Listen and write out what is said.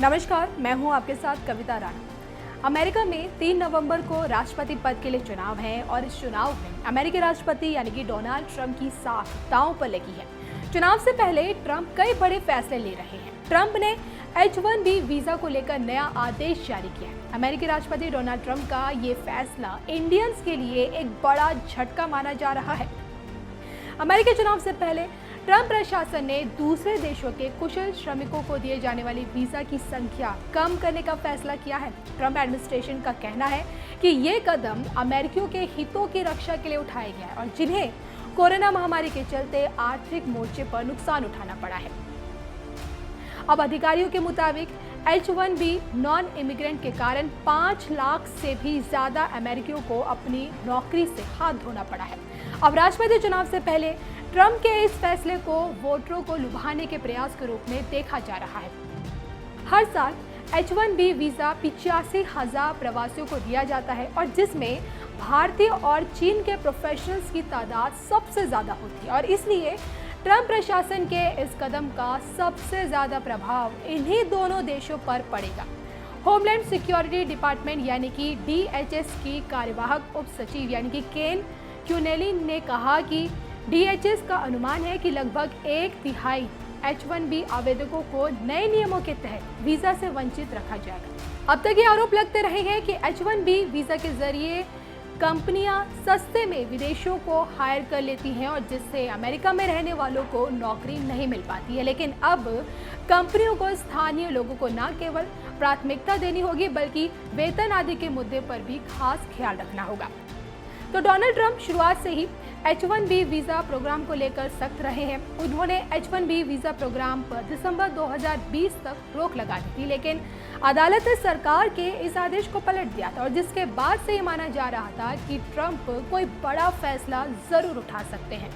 नमस्कार, मैं हूं आपके साथ कविता राणा। अमेरिका में 3 नवंबर को राष्ट्रपति पद के लिए चुनाव है और इस चुनाव में अमेरिकी राष्ट्रपति यानी कि डोनाल्ड ट्रंप की साख दांव पर लगी है। चुनाव से पहले ट्रंप कई बड़े फैसले ले रहे हैं। ट्रंप ने H-1B वीजा को लेकर नया आदेश जारी किया है। अमेरिकी राष्ट्रपति डोनाल्ड ट्रंप का ये फैसला इंडियंस के लिए एक बड़ा झटका माना जा रहा है। अमेरिकी चुनाव से पहले ट्रंप प्रशासन ने दूसरे देशों के कुशल श्रमिकों को दिए जाने वाली वीजा की संख्या कम करने का फैसला किया है। ट्रंप एडमिनिस्ट्रेशन का कहना है कि ये कदम अमेरिकियों के हितों की रक्षा के लिए उठाया गया है और जिन्हें कोरोना महामारी के चलते आर्थिक मोर्चे पर नुकसान उठाना पड़ा है। अब अधिकारियों के मुताबिक H-1B नॉन इमिग्रेंट के कारण 5 लाख से भी ज्यादा अमेरिकियों को अपनी नौकरी से हाथ धोना पड़ा है। अब राष्ट्रपति चुनाव से पहले ट्रंप के इस फैसले को वोटरों को लुभाने के प्रयास के रूप में देखा जा रहा है। हर साल H-1B वीजा 85,000 प्रवासियों को दिया जाता है और जिसमें भारतीय और चीन के प्रोफेशनल्स की तादाद सबसे ज्यादा होती है और इसलिए ट्रंप प्रशासन के इस कदम का सबसे ज्यादा प्रभाव इन्हीं दोनों देशों पर पड़ेगा। होमलैंड सिक्योरिटी डिपार्टमेंट यानी कि DHS की कार्यवाहक उप सचिव यानी कि केन क्यूनेलिन ने कहा कि DHS का अनुमान है कि लगभग 1/3 H-1B आवेदकों को नए नियमों के तहत वीजा से वंचित रखा जाएगा। अब तक ये आरोप लगते रहे हैं कि H-1B वीजा के जरिए कंपनियां सस्ते में विदेशियों को हायर कर लेती हैं और जिससे अमेरिका में रहने वालों को नौकरी नहीं मिल पाती है। लेकिन अब कंपनियों को स्थानीय लोगों को न केवल प्राथमिकता देनी होगी बल्कि वेतन आदि के मुद्दे पर भी खास ख्याल रखना होगा। तो डोनाल्ड ट्रंप शुरुआत से ही H-1B वीजा प्रोग्राम को लेकर सख्त रहे हैं। उन्होंने H-1B वीजा प्रोग्राम पर दिसंबर 2020 तक रोक लगा दी थी, लेकिन अदालत ने सरकार के इस आदेश को पलट दिया था और जिसके बाद से ये माना जा रहा था कि ट्रंप कोई बड़ा फैसला जरूर उठा सकते हैं।